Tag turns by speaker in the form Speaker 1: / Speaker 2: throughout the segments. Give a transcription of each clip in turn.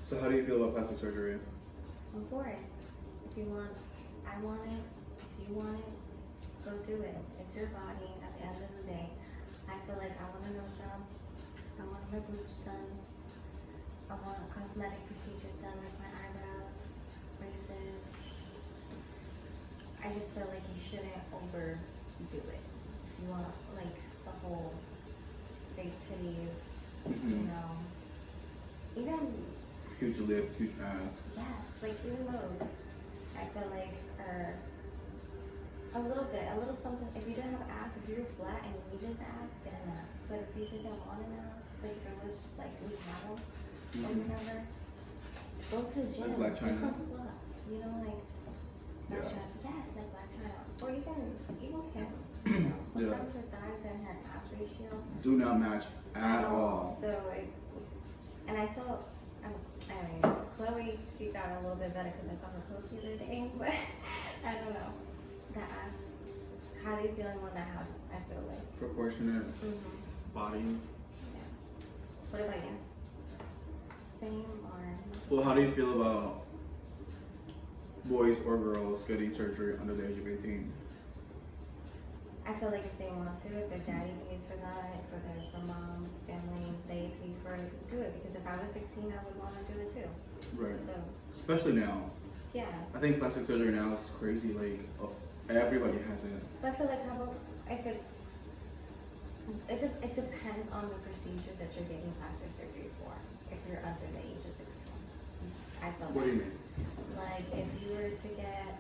Speaker 1: So how do you feel about plastic surgery?
Speaker 2: I'm for it. If you want, I want it. If you want it, go do it. It's your body. At the end of the day, I feel like I want a nose job. I want my boobs done. I want cosmetic procedures done, like my eyebrows, braces. I just feel like you shouldn't overdo it. If you want like the whole big titties, you know, even
Speaker 1: Huge lips, huge ass.
Speaker 2: yes, like even those, I feel like are a little something. If you didn't have ass, if you were flat and you needed an ass, get an ass. But if you didn't want an ass, like if it was just like we have them or whatever, go to the gym,
Speaker 1: Like Black
Speaker 2: do some
Speaker 1: China.
Speaker 2: squats. You know, like Black
Speaker 1: Yeah.
Speaker 2: China. Yes, like Black China, or even Kim. You know, sometimes her thighs and her ass ratio
Speaker 1: Do not match at all.
Speaker 2: So, and I saw, I mean, Chloe, she got a little bit better because I saw her post the other day, but I don't know. The ass, Kylie's the only one that has, I feel like.
Speaker 1: Proportionate body.
Speaker 2: Yeah. What about you? Same or?
Speaker 1: Well, how do you feel about boys or girls getting surgery under the age of 18?
Speaker 2: I feel like if they want to, if their daddy pays for that, for mom, family, they pay for it, do it. Because if I was 16, I would want to do it too.
Speaker 1: Right.
Speaker 2: So,
Speaker 1: Especially now.
Speaker 2: yeah.
Speaker 1: I think plastic surgery now is crazy. Like, everybody has it.
Speaker 2: But I feel like how about if it's, it depends on the procedure that you're getting plastic surgery for. If you're under the age of 16, I feel
Speaker 1: What do you mean?
Speaker 2: like if you were to get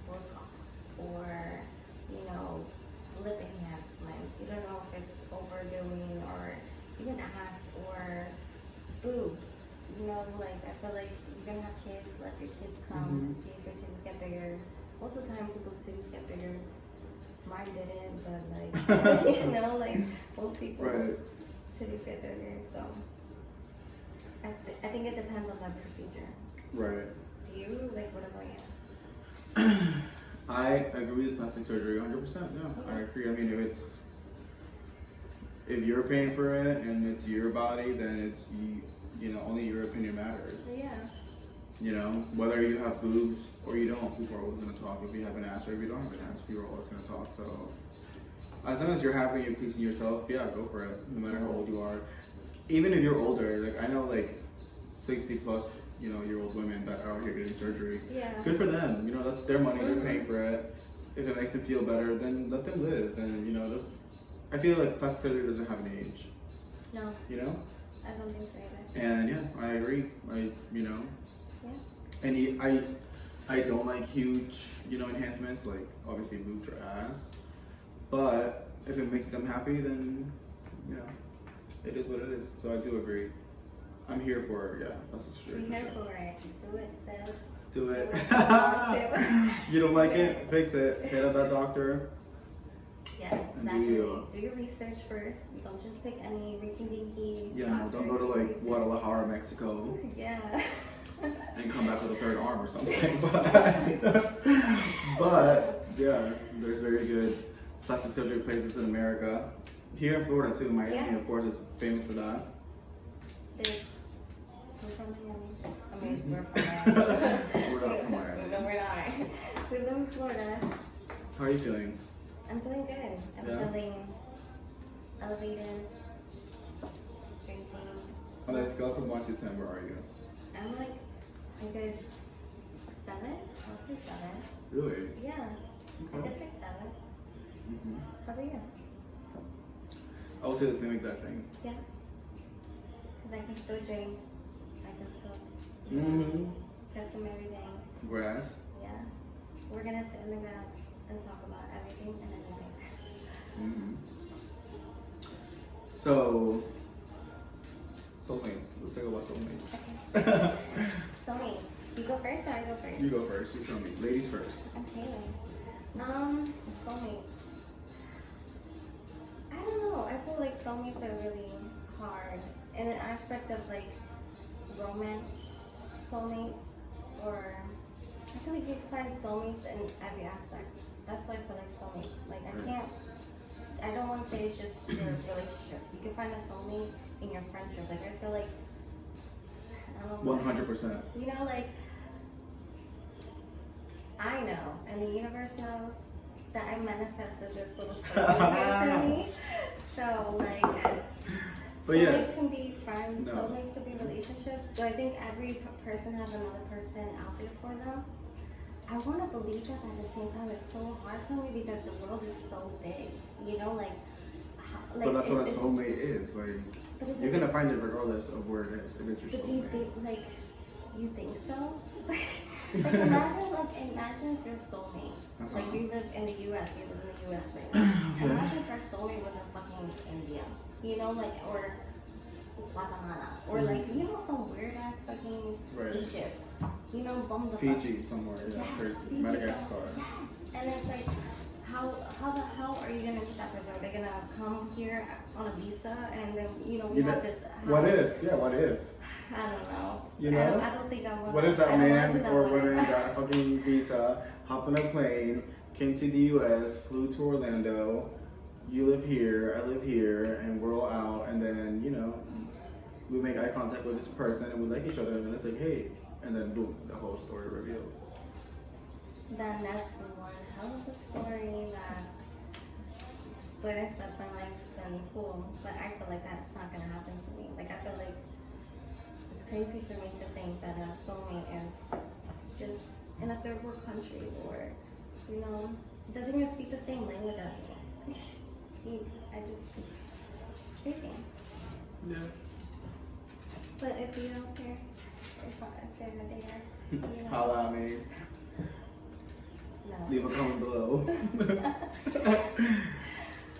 Speaker 2: Botox or lip enhancements, you don't know if it's overdoing or even ass or boobs. You know, like I feel like you're gonna have kids, let your kids come and see if your titties get bigger. Most of the time, people's titties get bigger. Mine didn't, but like like most people, titties get bigger. So I think it depends on the procedure.
Speaker 1: Right.
Speaker 2: Do you like what about you?
Speaker 1: I agree with plastic surgery 100%. Yeah, I agree. I mean, if you're paying for it and it's your body, then it's only your opinion matters.
Speaker 2: Yeah.
Speaker 1: You know, whether you have boobs or you don't, people are always gonna talk. If you have an ass or if you don't have an ass, people are always gonna talk. So as long as you're happy and pleasing yourself, yeah, go for it. No matter how old you are, even if you're older. Like I know, like 60 plus, year old women that are out here getting surgery.
Speaker 2: Yeah.
Speaker 1: Good for them. That's their money. They're paying for it. If it makes them feel better, then let them live. And I feel like plastic surgery doesn't have an age.
Speaker 2: No. I don't think so either.
Speaker 1: And yeah, I agree.
Speaker 2: Yeah.
Speaker 1: And I don't like huge, enhancements like obviously boobs or ass. But if it makes them happy, then it is what it is. So I do agree. I'm here for plastic surgery.
Speaker 2: Be here for it. Do it, sis.
Speaker 1: Do it.
Speaker 2: If you want to.
Speaker 1: You don't like it? Fix it. Hit up that doctor.
Speaker 2: Yes, exactly. Do your research first. Don't just pick any rinky dinky.
Speaker 1: Yeah, no, don't go to like Guadalajara, Mexico.
Speaker 2: Yeah.
Speaker 1: And come back with a third arm or something. But yeah, there's very good plastic surgery places in America. Here in Florida too. Miami, of course, is famous for that.
Speaker 2: We're from Miami. I mean, we're from Miami.
Speaker 1: We're not from Miami.
Speaker 2: No, we're not. We live in Florida.
Speaker 1: How are you feeling?
Speaker 2: I'm feeling good. I'm feeling elevated, drinking.
Speaker 1: On a scale from 1 to 10, where are you?
Speaker 2: I'm like a good 7. I'll say 7.
Speaker 1: Really?
Speaker 2: Yeah. I
Speaker 1: Okay.
Speaker 2: guess 6, 7.
Speaker 1: Mm-hmm.
Speaker 2: How about you?
Speaker 1: I would say the same exact thing.
Speaker 2: Yeah. Because I can still drink. I can still get some everything.
Speaker 1: Grass.
Speaker 2: Yeah. We're gonna sit in the grass and talk about everything and anything.
Speaker 1: So, soulmates. Let's talk about soulmates.
Speaker 2: Okay. Soulmates. You go first or I go first?
Speaker 1: You go first. You tell me. Ladies first.
Speaker 2: Okay. Soulmates. I don't know. I feel like soulmates are really hard in an aspect of like romance soulmates, or I feel like you can find soulmates in every aspect. That's why I feel like soulmates. Like I don't want to say it's just your relationship. You can find a soulmate in your friendship. Like I feel like
Speaker 1: 100%.
Speaker 2: You know, like, I know, and the universe knows that I manifested this little soulmate here for me. So, like,
Speaker 1: But
Speaker 2: soulmates
Speaker 1: yes.
Speaker 2: can be friends,
Speaker 1: No.
Speaker 2: soulmates can be relationships. So I think every person has another person out there for them. I want to believe that, but at the same time, it's so hard for me because the world is so big. You know, like,
Speaker 1: But that's what a soulmate is. Like,
Speaker 2: but is
Speaker 1: you're
Speaker 2: it-
Speaker 1: gonna find it regardless of where it is. It is your
Speaker 2: But do you
Speaker 1: soulmate.
Speaker 2: think, like, you think so? Like, imagine if your soulmate, like, you live in the U.S., you live in the U.S. right now.
Speaker 1: Okay.
Speaker 2: Imagine if our soulmate was in fucking India, you know, like, or Guatemala, or like, you know, some weird ass fucking
Speaker 1: Right.
Speaker 2: Egypt, you know, bum the fuck.
Speaker 1: Fiji somewhere, yeah,
Speaker 2: Yes,
Speaker 1: crazy.
Speaker 2: Fiji
Speaker 1: Madagascar.
Speaker 2: somewhere. Yes, and it's like, how the hell are you gonna meet that person? Are they gonna come here on a visa and then, you know, we
Speaker 1: You
Speaker 2: have
Speaker 1: know,
Speaker 2: this?
Speaker 1: What if? Yeah, what if?
Speaker 2: I don't know.
Speaker 1: You know?
Speaker 2: I don't think I would.
Speaker 1: What if that
Speaker 2: I don't
Speaker 1: man
Speaker 2: think I
Speaker 1: or
Speaker 2: would.
Speaker 1: woman got a fucking visa, hopped on a plane, came to the U.S., flew to Orlando, you live here, I live here, and we're all out, and then, you know, we make eye contact with this person and we like each other, and then it's like, hey, and then boom, the whole story reveals.
Speaker 2: Then that's one hell of a story that, but if that's my life, then cool. But I feel like that's not gonna happen to me. Like, I feel like it's crazy for me to think that a soulmate is just in a third world country, or, you know, doesn't even speak the same language as me. It's crazy.
Speaker 1: Yeah.
Speaker 2: But if you don't care, if they're there, you know,
Speaker 1: Holla at me.
Speaker 2: no.
Speaker 1: Leave a comment below.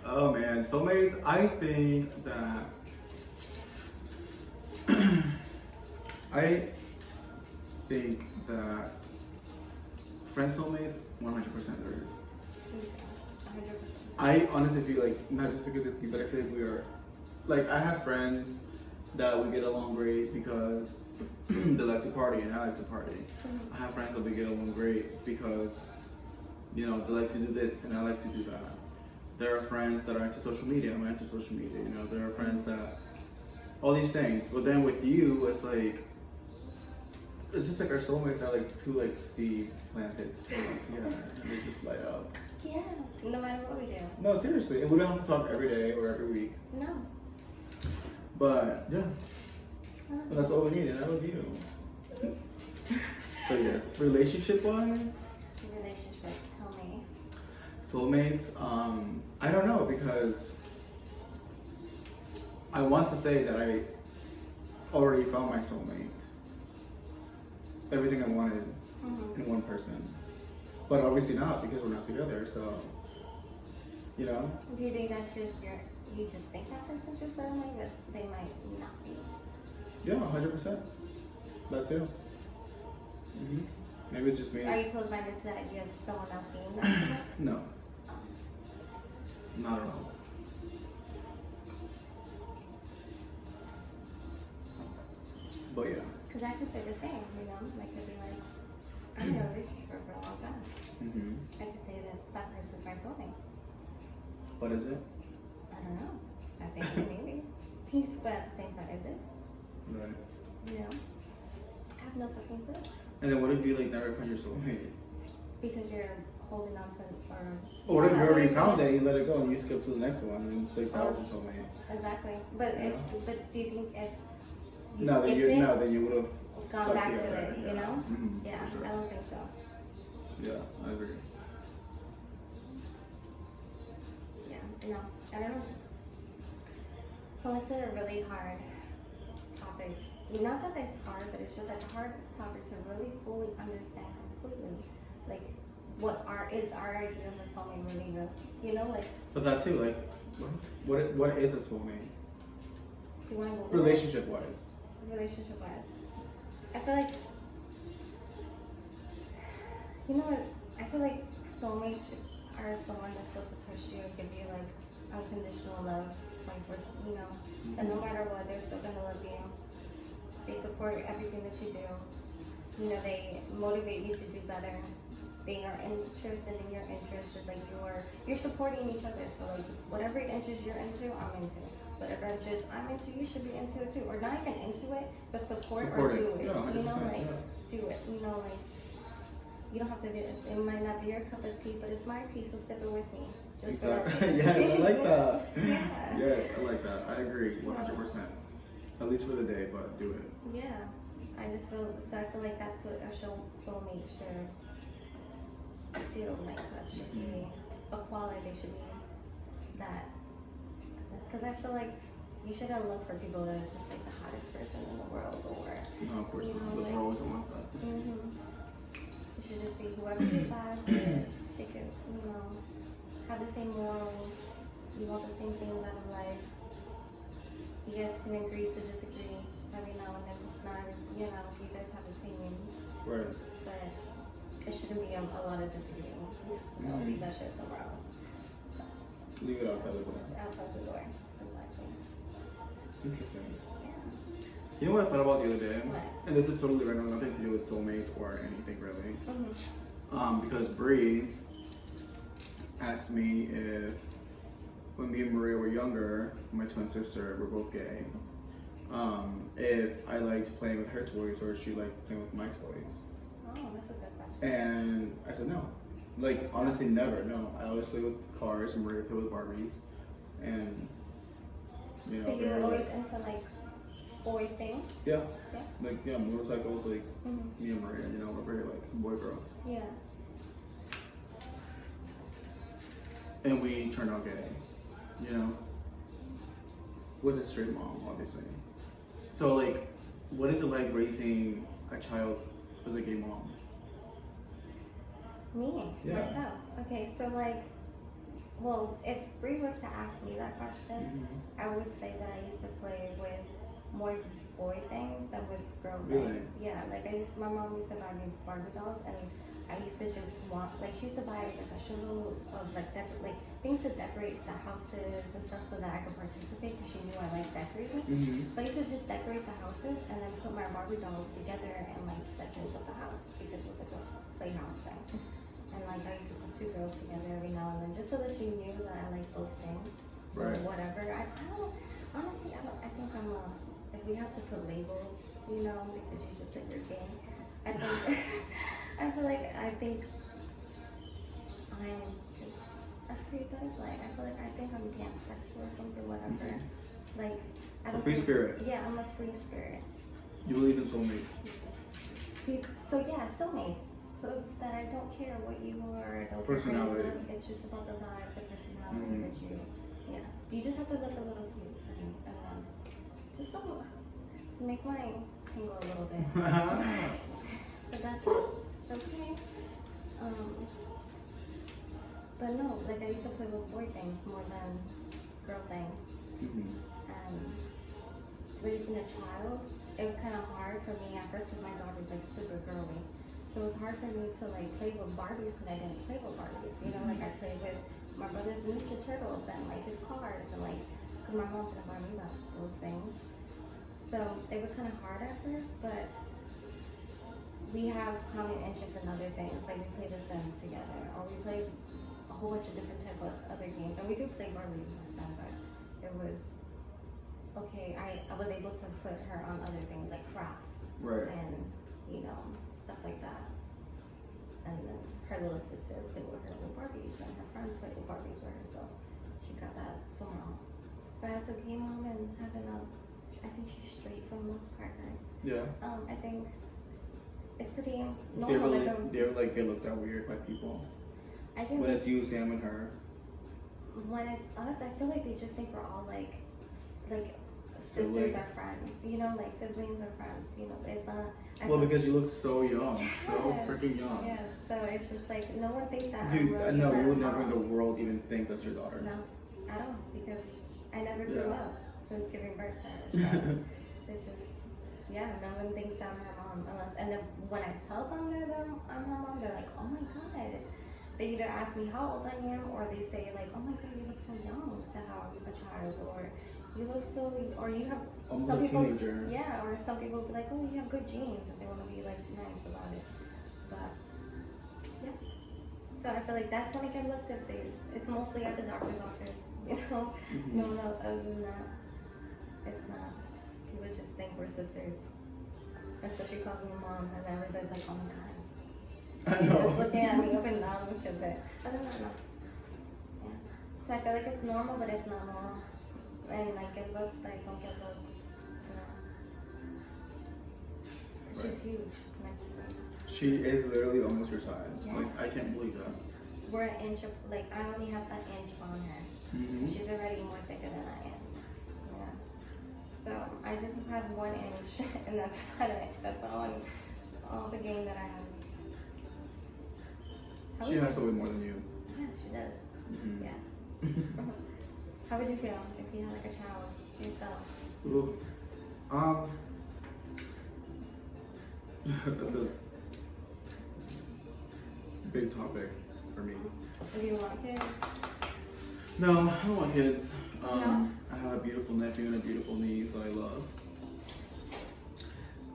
Speaker 1: Oh man, soulmates, I think that friend soulmates, 100% there is.
Speaker 2: 100%.
Speaker 1: I honestly feel like, not just because it's you, but I feel like we are, like, I have friends that we get along great because they like to party and I like to party. I have friends that we get along great because, you know, they like to do this and I like to do that. There are friends that are into social media, I'm into social media, you know, there are friends that, all these things. But then with you, it's like, it's just like our soulmates are like two like seeds planted together and they just light up.
Speaker 2: Yeah, no matter what we do.
Speaker 1: No, seriously, and we don't have to talk every day or every week.
Speaker 2: No.
Speaker 1: But yeah, but that's all we need, and I love you. So yes, relationship-wise,
Speaker 2: Relationships, tell me.
Speaker 1: soulmates. I don't know because I want to say that I already found my soulmate. Everything I wanted in one person, but obviously not because we're not together. So, you know.
Speaker 2: Do you think that's just you just think that person's your soulmate, but they might not be?
Speaker 1: Yeah, 100%. That too. Maybe it's just me.
Speaker 2: Are you closed-minded to that? You have someone else being that soulmate?
Speaker 1: No, not at all. But yeah.
Speaker 2: Because I could say the same, you know? Like, I'd be like, I'm in a relationship for a long time. I could say that that person's my soulmate.
Speaker 1: What is it?
Speaker 2: I don't know. I think maybe. But at the same time, is it?
Speaker 1: Right.
Speaker 2: You know? I have no fucking clue.
Speaker 1: And then what if you like never find your soulmate?
Speaker 2: Because you're holding on to,
Speaker 1: Or what if you
Speaker 2: I
Speaker 1: already
Speaker 2: think
Speaker 1: found
Speaker 2: it's-
Speaker 1: it, you let it go and you skip to the next one and think that was your soulmate?
Speaker 2: Exactly. But
Speaker 1: Yeah.
Speaker 2: but do you think if you
Speaker 1: No,
Speaker 2: skipped it,
Speaker 1: then you would have
Speaker 2: gone back to it, you know? Yeah,
Speaker 1: For sure.
Speaker 2: I don't think so.
Speaker 1: Yeah, I agree.
Speaker 2: Yeah, no, I don't know. So it's a really hard topic. Not that it's hard, but it's just a hard topic to really fully understand completely. Like, is our idea of a soulmate really real? You know, like,
Speaker 1: But that too, like, what is a soulmate?
Speaker 2: do you want to go
Speaker 1: Relationship wise.
Speaker 2: relationship wise? I feel like, you know what? I feel like soulmates are someone that's supposed to push you and give you like unconditional love, 24, you know, and no matter what, they're still gonna love you. They support everything that you do. You know, they motivate you to do better. They are interested in your interests, just like you're supporting each other. So like whatever interest you're into, I'm into. whatever I'm into, you should be into it too, or not even into it, but support
Speaker 1: Support
Speaker 2: or
Speaker 1: it.
Speaker 2: do it.
Speaker 1: Yeah,
Speaker 2: You know,
Speaker 1: 100%,
Speaker 2: like
Speaker 1: yeah.
Speaker 2: do it. You know, like you don't have to do this. It might not be your cup of tea, but it's my tea, so sip it with me. Just for that
Speaker 1: Exactly.
Speaker 2: tea.
Speaker 1: Yes, I like that.
Speaker 2: Yeah.
Speaker 1: Yes, I like that. I agree,
Speaker 2: So-
Speaker 1: 100%. At least for the day, but do it.
Speaker 2: Yeah. I just feel so. I feel like that's what a soulmate should do. Like that should be a quality. They should be that. Because I feel like you shouldn't look for people that is just like the hottest person in the world, or
Speaker 1: No, of course
Speaker 2: you
Speaker 1: not.
Speaker 2: know,
Speaker 1: Those
Speaker 2: like-
Speaker 1: are always the ones that.
Speaker 2: You should just be whoever you vibe with. They could, you know, have the same morals. You want the same things out of life. You guys can agree to disagree every now and then. It's not, you know, you guys have opinions,
Speaker 1: Right.
Speaker 2: but it shouldn't be a lot of disagreements. You know, leave that shit somewhere else.
Speaker 1: Leave it outside the door.
Speaker 2: Outside the door. Exactly.
Speaker 1: Interesting.
Speaker 2: Yeah.
Speaker 1: You know what I thought about the other day?
Speaker 2: What?
Speaker 1: And this is totally random, nothing to do with soulmates or anything really.
Speaker 2: Mm-hmm.
Speaker 1: Because Bree asked me if, when me and Maria were younger, my twin sister, we're both gay, if I liked playing with her toys or she liked playing with my toys.
Speaker 2: Oh, that's a good question.
Speaker 1: And I said no. Like, honestly, never, no. I always play with cars and Maria play with Barbies. And, you know,
Speaker 2: So you
Speaker 1: they're
Speaker 2: were always
Speaker 1: like-
Speaker 2: into like boy things?
Speaker 1: yeah.
Speaker 2: Yeah.
Speaker 1: Like, yeah, motorcycles, like,
Speaker 2: Mm-hmm.
Speaker 1: me and Maria, you know, we're very, like, boy girl.
Speaker 2: Yeah.
Speaker 1: And we turned out gay, you know, with a straight mom, obviously. So, like, what is it like raising a child as a gay mom?
Speaker 2: Me,
Speaker 1: Yeah.
Speaker 2: myself. Okay, so like, well, if Bree was to ask me that question, I would say that I used to play with more boy things than with girl
Speaker 1: Really?
Speaker 2: things. Yeah, like my mom used to buy me Barbie dolls, and I used to just want, like, she used to buy like a shitload of like things to decorate the houses and stuff so that I could participate because she knew I liked decorating.
Speaker 1: Mm-hmm.
Speaker 2: So I used to just decorate the houses and then put my Barbie dolls together in like bedrooms of the house because it was like a playhouse thing. And like I used to put two girls together every now and then just so that she knew that I like both things.
Speaker 1: Right.
Speaker 2: Or whatever. I don't, honestly, I think I'm if we have to put labels, you know, because you just said you're gay, I think, I think I'm just a free bud. Like, I think I'm pansexual or something, whatever. Like, I
Speaker 1: A
Speaker 2: don't
Speaker 1: free
Speaker 2: think-
Speaker 1: spirit.
Speaker 2: Yeah, I'm a free spirit.
Speaker 1: You believe in soulmates.
Speaker 2: Dude, so yeah, soulmates. So that I don't care what you are, I don't care who you
Speaker 1: Personality.
Speaker 2: look. It's just about the vibe, the personality that you, yeah. You just have to look a little cute and just to make my tingle a little bit. But that's it. Okay. But no, like I used to play with boy things more than girl things.
Speaker 1: Mm-hmm.
Speaker 2: And raising a child, it was kind of hard for me at first because my daughter's like super girly. So it was hard for me to like play with Barbies because I didn't play with Barbies. You know, like I played with my brother's Ninja Turtles and like his cars and like, because my mom didn't buy me those things. So it was kind of hard at first, but we have common interests in other things. Like we play The Sims together, or we play a whole bunch of different type of other games. And we do play Barbies with them, but it was okay. I was able to put her on other things like crafts
Speaker 1: Right.
Speaker 2: and you know stuff like that. And then her little sister played with her little Barbies, and her friends played with Barbies with her. So she got that somewhere else. But as a gay mom and having I think she's straight for the most part, guys.
Speaker 1: Yeah.
Speaker 2: I think it's pretty
Speaker 1: Do you ever,
Speaker 2: normal.
Speaker 1: like, do you ever like get looked at weird by people?
Speaker 2: I can
Speaker 1: When it's you, Sam, and her.
Speaker 2: when it's us, I feel like they just think we're all like sisters
Speaker 1: Siblings.
Speaker 2: or friends. You know, like siblings or friends. You know, it's not. I
Speaker 1: Well,
Speaker 2: feel-
Speaker 1: because you look so young, so
Speaker 2: Yes,
Speaker 1: freaking young.
Speaker 2: Yes, so it's just like no one thinks that I'm
Speaker 1: You,
Speaker 2: really
Speaker 1: no,
Speaker 2: her
Speaker 1: you would never in
Speaker 2: mom.
Speaker 1: the world even think that's your daughter.
Speaker 2: No, I don't because I never grew
Speaker 1: Yeah.
Speaker 2: up since giving birth to her. So it's just yeah, no one thinks I'm her mom unless and then when I tell them I'm her mom, they're like, oh my god. They either ask me how old I am or they say like, oh my god, you look so young to have a child or you look so or you have
Speaker 1: Almost
Speaker 2: some
Speaker 1: a
Speaker 2: people
Speaker 1: teenager.
Speaker 2: yeah, or some people will be like, oh you have good genes if they want to be like nice about it. But yeah. So I feel like that's when I get looked at things. It's mostly at the doctor's office, you know.
Speaker 1: Mhm.
Speaker 2: No, other than that. It's not. People just think we're sisters. And so she calls me mom, and then everybody's like, oh my god.
Speaker 1: I
Speaker 2: You're just
Speaker 1: know.
Speaker 2: looking at me up and down and shit, but I don't know. Yeah. So I feel like it's normal, but it's not normal. And I get looks, but I don't get looks. You know. She's huge next to me.
Speaker 1: She is literally almost your size.
Speaker 2: Yes.
Speaker 1: Like, I can't believe that.
Speaker 2: We're an inch, like I only have an inch on her.
Speaker 1: Mm-hmm.
Speaker 2: She's already more thicker than I am. Yeah. So I just have 1 inch, and that's about it. That's all the gain that I have. How
Speaker 1: She
Speaker 2: would
Speaker 1: has
Speaker 2: you-
Speaker 1: to weigh more than you.
Speaker 2: Yeah, she does.
Speaker 1: Mm-hmm.
Speaker 2: Yeah. How would you feel if you had like a child yourself?
Speaker 1: Ooh. That's a big topic for me.
Speaker 2: Do you want kids?
Speaker 1: No, I don't want kids.
Speaker 2: No?
Speaker 1: I have a beautiful nephew and a beautiful niece that I love,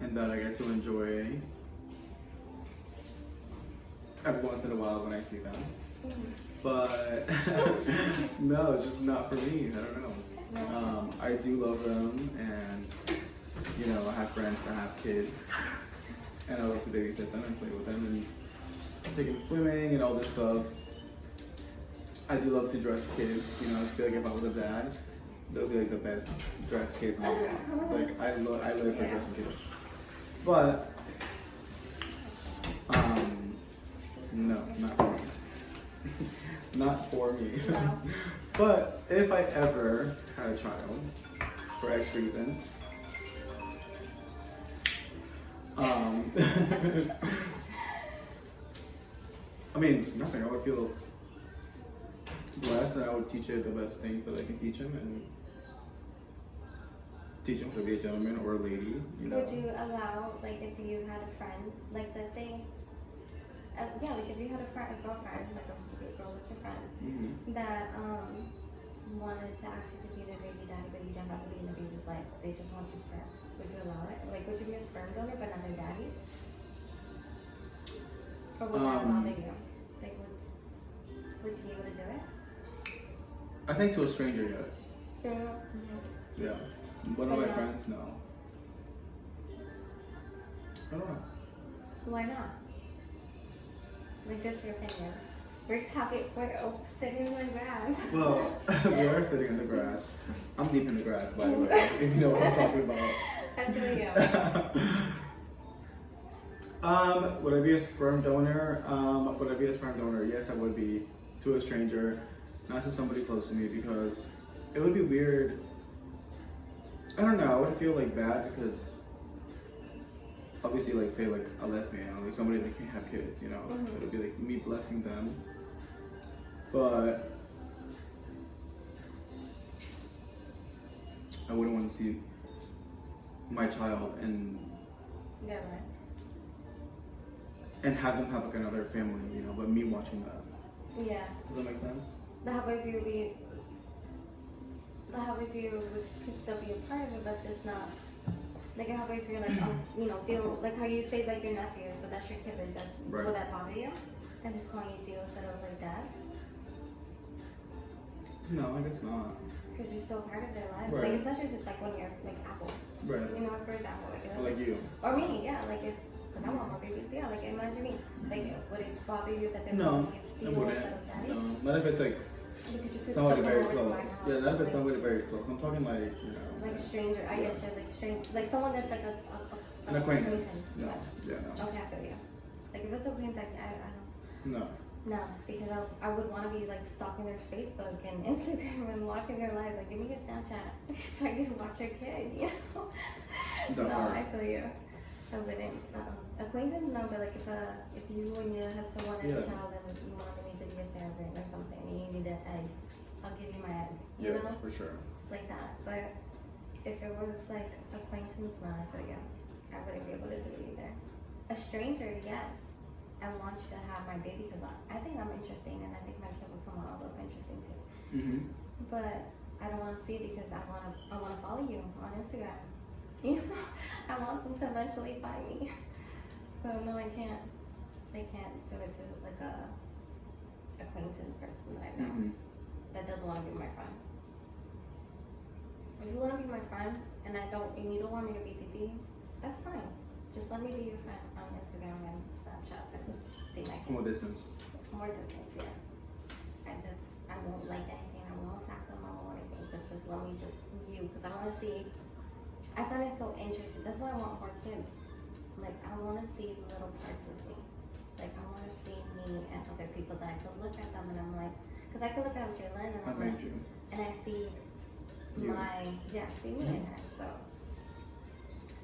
Speaker 1: and that I get to enjoy every once in a while when I see them. But no, it's just not for me. I don't know.
Speaker 2: No.
Speaker 1: I do love them, and you know, I have friends that have kids, and I love to babysit them and play with them and take them swimming and all this stuff. I do love to dress kids. You know, I feel like if I was a dad, they'll be like the best dressed kids in the world. Like I live for dressing kids. But no, not for me. Not for me.
Speaker 2: No.
Speaker 1: But if I ever had a child, for X reason, I mean, nothing. I would feel blessed, and I would teach it the best thing that I can teach him, and teach him to be a gentleman or a lady. You know.
Speaker 2: Would you allow, like, if you had a friend, like, let's say, yeah, like, if you had a girlfriend, like a girl that's your friend,
Speaker 1: Mm-hmm.
Speaker 2: that wanted to ask you to be their baby daddy, but you don't have to be in the baby's life, they just want your sperm. Would you allow it? Like, would you be a sperm donor but not their daddy? Or would that bother you? Like, would you be able to do it?
Speaker 1: I think to a stranger, yes.
Speaker 2: Sure.
Speaker 1: Yeah. One of my
Speaker 2: Why not?
Speaker 1: friends, no. I don't know.
Speaker 2: Why not? Like, just your opinion. We're sitting in the grass.
Speaker 1: Well, we are sitting in the grass. I'm deep in the grass, by the way, if you know what I'm talking about.
Speaker 2: I feel you.
Speaker 1: Would I be a sperm donor? Would I be a sperm donor? Yes, I would be, to a stranger, not to somebody close to me, because it would be weird. I don't know. I would feel like bad because obviously, like, say, like a lesbian or like somebody that can't have kids, you know,
Speaker 2: Mhm.
Speaker 1: it would be like me blessing them, but I wouldn't want to see my child and
Speaker 2: Yeah, right.
Speaker 1: have them have like another family, you know, but me watching that.
Speaker 2: Yeah.
Speaker 1: Does that make sense?
Speaker 2: The how if you would be, the how if you could still be a part of it, but just not. Like how if you're like, you know, deal like how you say like your nephews, but that's your kid, but that's
Speaker 1: Right.
Speaker 2: will that bother you? And just calling you Theo instead of like dad,
Speaker 1: No, I guess not.
Speaker 2: because you're still part of their lives.
Speaker 1: Right.
Speaker 2: Like especially if it's like when you're like Apple,
Speaker 1: Right.
Speaker 2: you know, for example, like if it's
Speaker 1: Like you.
Speaker 2: or me, yeah, like if. Because I want more babies, yeah, like imagine me. Like, would it bother you that they're
Speaker 1: No,
Speaker 2: calling
Speaker 1: I
Speaker 2: you Theo
Speaker 1: wouldn't.
Speaker 2: instead of daddy?
Speaker 1: No, not if it's like
Speaker 2: Because you could
Speaker 1: somebody
Speaker 2: still
Speaker 1: very
Speaker 2: come over to
Speaker 1: close.
Speaker 2: my house,
Speaker 1: Yeah, not if it's
Speaker 2: like-
Speaker 1: somebody very close. I'm talking like, you know.
Speaker 2: Like stranger, I get you. Like strange, like someone that's like
Speaker 1: An acquaintance. No.
Speaker 2: Yeah.
Speaker 1: Yeah, no.
Speaker 2: Okay, I feel you. Like if it's acquaintance, I don't.
Speaker 1: No.
Speaker 2: No, because I would want to be like stalking their Facebook and Instagram and watching their lives. Like, give me your Snapchat so I can watch your kid. You know.
Speaker 1: That
Speaker 2: No,
Speaker 1: part.
Speaker 2: I feel you. I wouldn't. Acquaintance, no. But like if you and your husband wanted a
Speaker 1: Yeah.
Speaker 2: child and you wanted me to be a surrogate or something, and you need an egg, I'll give you my egg. You
Speaker 1: Yes,
Speaker 2: know.
Speaker 1: for sure.
Speaker 2: Like that. But if it was like acquaintance, no, I feel yeah, I wouldn't be able to do it either. A stranger, yes. I want you to have my baby because I think I'm interesting and I think my kid will come out look interesting too.
Speaker 1: Mm-hmm.
Speaker 2: But I don't want to see it because I wanna follow you on Instagram. You know, I want them to eventually find me. So no, I can't do it to like a acquaintance person that I know
Speaker 1: Mm-hmm.
Speaker 2: that doesn't want to be my friend. If you want to be my friend and you don't want me to be Titi, that's fine. Just let me be your friend on Instagram and Snapchat so I can see my
Speaker 1: From a distance.
Speaker 2: more distance, yeah. I won't like anything. I won't attack them. I won't anything. But just let me just view because I want to see. I find it so interesting. That's why I want more kids. Like I want to see little parts of me. Like I want to see me and other people that I could look at them and I'm like, because I could look at Jalen and
Speaker 1: I
Speaker 2: I'm
Speaker 1: made
Speaker 2: like,
Speaker 1: you.
Speaker 2: and I see
Speaker 1: You.
Speaker 2: see me in her. So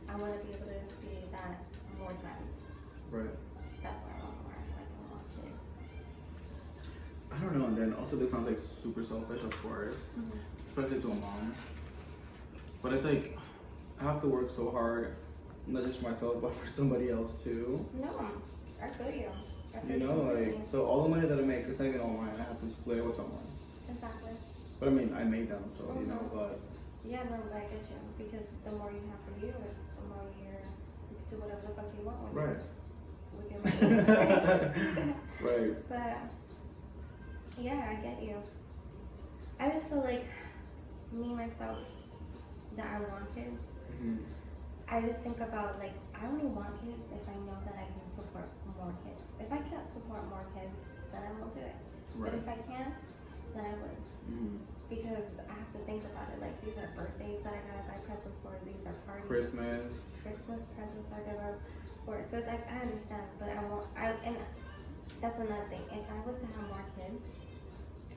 Speaker 2: I want to be able to see that more times.
Speaker 1: Right.
Speaker 2: That's why I want more. Like I want kids.
Speaker 1: I don't know, and then also this sounds like super selfish, of course, especially to a mom. But it's like, I have to work so hard, not just for myself, but for somebody else too.
Speaker 2: No, I feel you.
Speaker 1: You know, like, so all the money that I make, it's not even all mine, I have to split it with someone.
Speaker 2: Exactly.
Speaker 1: But I mean, I made them, so, you know, but.
Speaker 2: Yeah, no, I get you. Because the more you have for you, it's the more you do whatever the fuck you want with
Speaker 1: Right.
Speaker 2: with your money.
Speaker 1: Right.
Speaker 2: But yeah, I get you. I just feel like me myself that I want kids.
Speaker 1: Mm-hmm.
Speaker 2: I just think about like I only want kids if I know that I can support more kids. If I can't support more kids, then I won't do it.
Speaker 1: Right.
Speaker 2: But if I can, then I would.
Speaker 1: Mm-hmm.
Speaker 2: Because I have to think about it. Like these are birthdays that I gotta buy presents for. These are parties.
Speaker 1: Christmas
Speaker 2: Presents I gotta for. So it's like I understand, but and that's another thing. If I was to have more kids,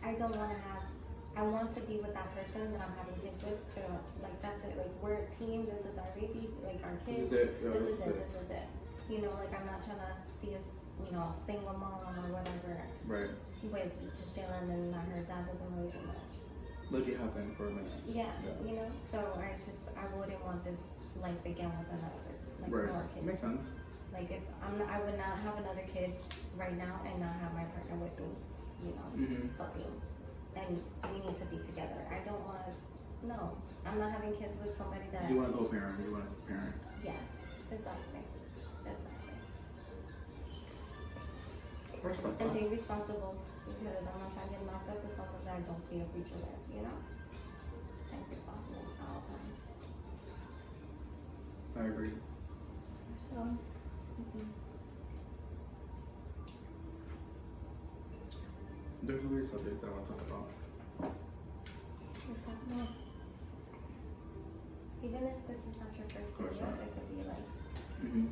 Speaker 2: I don't want to have. I want to be with that person that I'm having kids with. Like that's it. Like we're a team. This is our baby. Like our kids.
Speaker 1: This is it.
Speaker 2: This is it. You know, like I'm not trying to be a single mom or whatever.
Speaker 1: Right.
Speaker 2: With just Jalen and not her dad doesn't really do much.
Speaker 1: Look, it happened for a minute.
Speaker 2: Yeah, you know. So I wouldn't want this life again with another person. Like
Speaker 1: Right.
Speaker 2: more kids.
Speaker 1: Makes sense.
Speaker 2: Like if I would not have another kid right now and not have my partner with me. You know, fucking. And we need to be together. I don't want to. No, I'm not having kids with somebody that.
Speaker 1: You want to co-parent. You want to parent.
Speaker 2: Yes, exactly.
Speaker 1: Respect
Speaker 2: And
Speaker 1: that.
Speaker 2: be responsible because I'm not trying to get knocked up with someone that I don't see a future with. You know, think responsible at all times.
Speaker 1: I agree.
Speaker 2: So.
Speaker 1: There's always subjects that I want to talk about.
Speaker 2: It's like, no. Even if this is not your first
Speaker 1: course
Speaker 2: video,
Speaker 1: not.
Speaker 2: it could be like,
Speaker 1: Mm-hmm.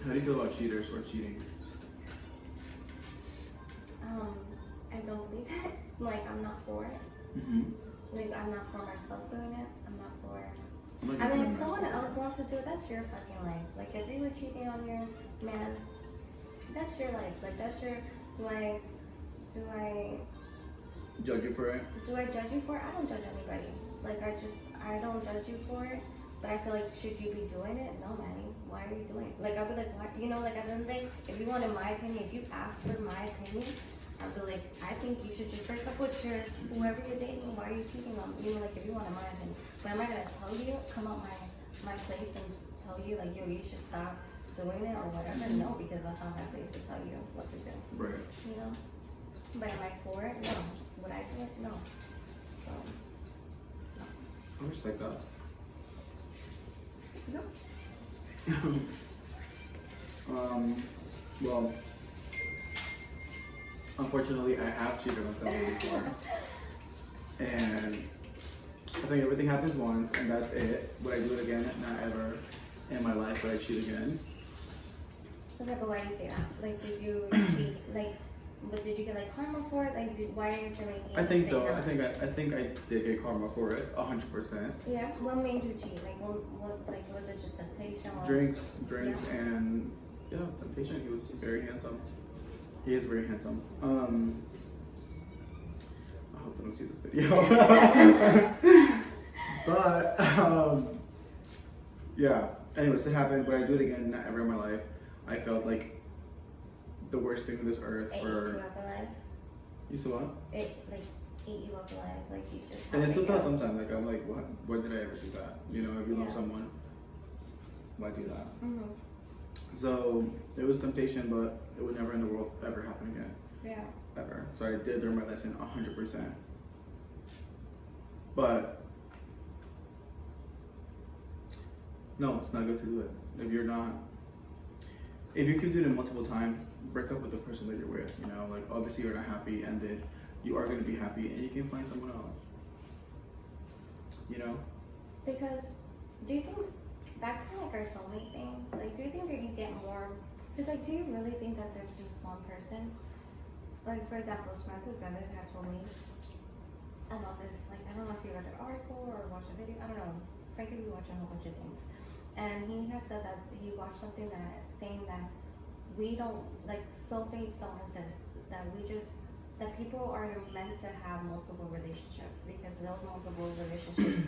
Speaker 1: How do you feel about cheaters or cheating?
Speaker 2: I don't believe it. Like, I'm not for it.
Speaker 1: Mm-hmm.
Speaker 2: Like, I'm not for myself doing it. I'm not for it.
Speaker 1: Like,
Speaker 2: I mean, if someone else wants to do it, that's your fucking life. Like, if you were cheating on your man, that's your life. Like, that's your. Do I
Speaker 1: judge you for it?
Speaker 2: Do I judge you for it? I don't judge anybody. Like, I don't judge you for it. But I feel like, should you be doing it? No, Manny. Why are you doing it? Like, I'll be like, why? You know, like, at the end of the day, if you wanted my opinion, if you asked for my opinion, I'd be like, I think you should just break up with whoever you're dating. Why are you cheating on me? You know, like, if you wanted my opinion. But am I gonna tell you, come up my place and tell you, like, yo, you should stop doing it or whatever? No, because that's not my place to tell you what to do.
Speaker 1: Right.
Speaker 2: You know? But am I for it? No. Would I do it? No. So.
Speaker 1: I respect that.
Speaker 2: No.
Speaker 1: Well, unfortunately, I have cheated on somebody before. And I think everything happens once, and that's it. Would I do it again? Not ever in my life would I cheat again.
Speaker 2: Okay, but why do you say that? Like, did you cheat? Like, but did you get like karma for it? Like, why is it making?
Speaker 1: I think
Speaker 2: say
Speaker 1: so.
Speaker 2: that?
Speaker 1: I think I did get karma for it, 100%.
Speaker 2: Yeah. What made you cheat? Like, what? Like, was it just temptation? Or...
Speaker 1: Drinks,
Speaker 2: Yeah.
Speaker 1: and yeah, temptation. He was very handsome. He is very handsome. I hope they don't see this video. But yeah. Anyways, it happened. Would I do it again? Not ever in my life. I felt like the worst thing on this earth.
Speaker 2: It ate you up alive.
Speaker 1: You saw what?
Speaker 2: It like ate you up alive. Like you just.
Speaker 1: And it still does
Speaker 2: go.
Speaker 1: sometimes. Like I'm like, what? Why did I ever do that? You know, if you love
Speaker 2: Yeah.
Speaker 1: someone, why do that?
Speaker 2: Mhm.
Speaker 1: So it was temptation, but it would never in the world ever happen again.
Speaker 2: Yeah.
Speaker 1: Ever. So I did learn my lesson 100%. But no, it's not good to do it. If you can do it multiple times, break up with the person that you're with. You know, like obviously you're not happy, and then you are going to be happy, and you can find someone else. You know.
Speaker 2: Because do you think back to like our soulmate thing? Like, do you think that you get more? Because like, do you really think that there's just one person? Like, for example, Samantha's brother had told me about this. Like, I don't know if you read an article or watched a video. I don't know. Frank could be watching a whole bunch of things, and he has said that he watched something that saying that we don't like soulmates don't exist. That people are meant to have multiple relationships because those multiple relationships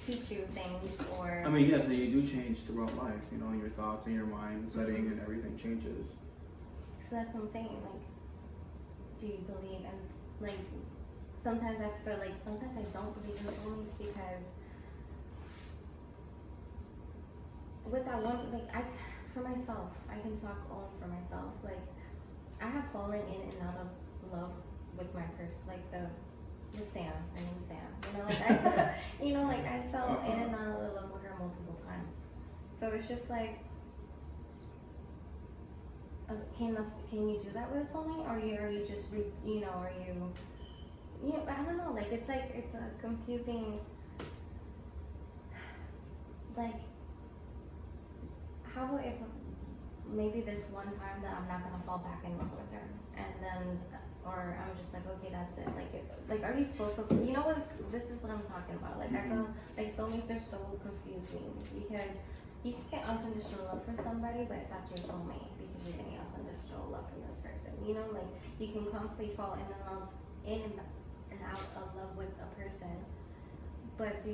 Speaker 2: teach you things or.
Speaker 1: I mean, yes, and you do change throughout life. You know, your thoughts and your mind setting and everything changes.
Speaker 2: So that's what I'm saying. Like, do you believe in like? Sometimes I feel like sometimes I don't believe in soulmates because with that one, like for myself, I can talk only for myself. Like, I have fallen in and out of love with my person, like with Sam. I mean Sam. You know, like I fell in and out of love with her multiple times. So it's just like, can you do that with a soulmate, or are you just I don't know. Like it's a confusing. Like, how about if maybe this one time that I'm not gonna fall back in love with her, and then, or I'm just like, okay, that's it. Like, are you supposed to? You know what? This is what I'm talking about. Like, I feel like soulmates are so confusing because you can get unconditional love for somebody, but it's not your soulmate because you're getting unconditional love from this person. You know, like you can constantly fall in and out of love with a person. But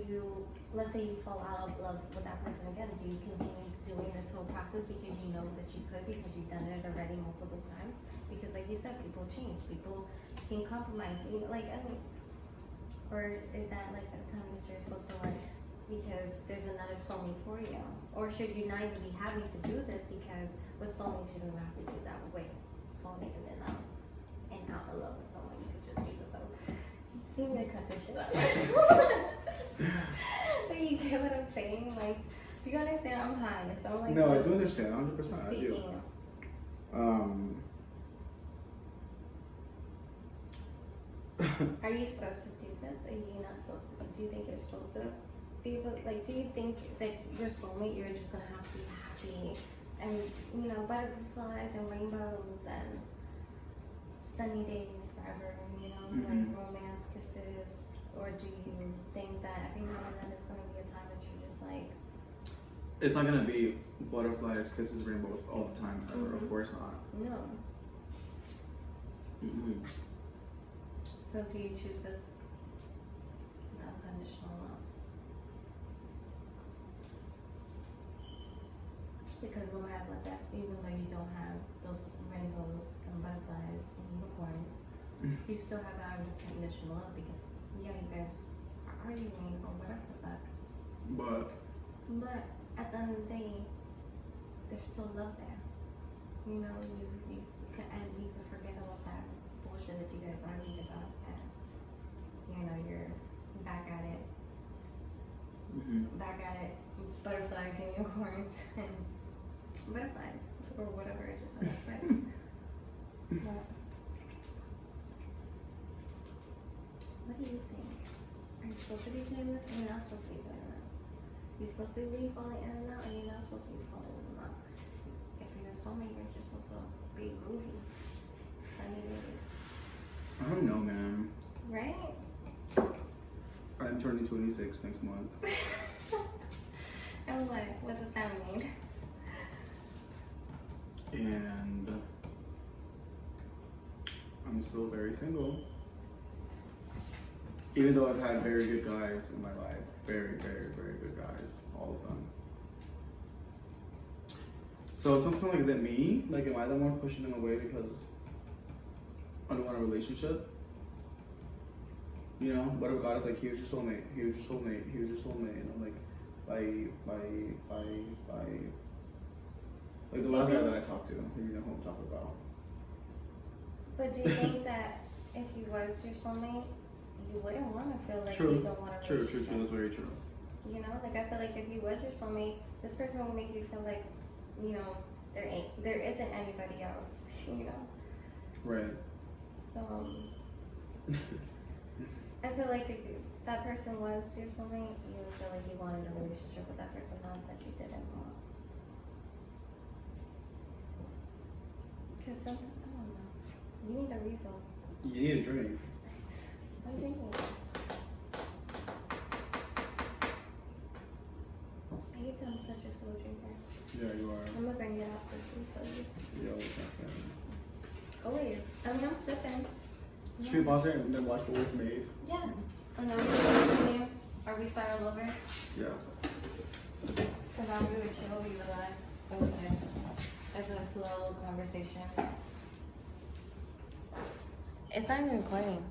Speaker 2: let's say you fall out of love with that person again, do you continue doing this whole process because you know that you could, because you've done it already multiple times? Because like you said, people change, people can compromise, or is that like the time that you're supposed to like, because there's another soulmate for you? Or should you not even be having to do this because with soulmates you don't have to do that with falling in and out of love with someone, you could just be with them. I'm gonna cut this shit out. But you get what I'm saying? Like, do you understand? I'm high, so I'm like.
Speaker 1: No, I do understand, 100%. I do.
Speaker 2: Are you supposed to do this? Are you not supposed to? Do you think you're supposed to be able? Like, do you think that your soulmate, you're just gonna have to be happy and butterflies and rainbows and sunny days forever? Like romance kisses. Or do you think that every now and then it's going to be a time that you're just like...
Speaker 1: It's not going to be butterflies, kisses, rainbows all the time, ever. Of course not.
Speaker 2: No. So do you choose the unconditional love? Because no matter what that, even though you don't have those rainbows and butterflies and unicorns, you still have that unconditional love because... Yeah, you guys are arguing or whatever the fuck. But at the end of the day, there's still love there. You know, you can forget about that bullshit that you guys argued about, and you're back at it. Back at it, butterflies and unicorns and butterflies or whatever. I just said that. What do you think? Are you supposed to be doing this or you're not supposed to be doing this? You're supposed to be falling in and out or you're not supposed to be falling in and out? If you're a soulmate, you're just supposed to be groovy. Sunny days.
Speaker 1: I don't know, man.
Speaker 2: Right?
Speaker 1: I'm turning 26 next month.
Speaker 2: And what does that mean?
Speaker 1: And I'm still very single. Even though I've had very good guys in my life. Very, very, very good guys. All of them. So it's something like, is it me? Like, am I the one pushing them away because I don't want a relationship? You know? What if God is like, here's your soulmate, here's your soulmate, here's your soulmate. And I'm like, bye. Like the last guy that I talked to, you know who I'm talking about.
Speaker 2: But do you think that if he was your soulmate, you wouldn't want to feel like
Speaker 1: True.
Speaker 2: you don't want to.
Speaker 1: True. That's very true.
Speaker 2: You know, like I feel like if you was your soulmate, this person will make you feel like, you know, there isn't anybody else. You know.
Speaker 1: Right.
Speaker 2: So I feel like if that person was your soulmate, you would feel like you wanted a relationship with that person, not that you didn't want. Because sometimes, I don't know, you need a refill.
Speaker 1: You need a drink.
Speaker 2: I'm drinking. I hate that I'm such a slow drinker.
Speaker 1: Yeah, you are.
Speaker 2: I'm gonna bring it out so you can feel it.
Speaker 1: Yeah, always not bad.
Speaker 2: Always. I mean, I'm sipping.
Speaker 1: Should we pause it and then watch what we've made?
Speaker 2: Yeah. And then we continue, or we start all over.
Speaker 1: Yeah.
Speaker 2: Because I'm really chill, we relax. Okay. As a flow conversation. It's not even recording.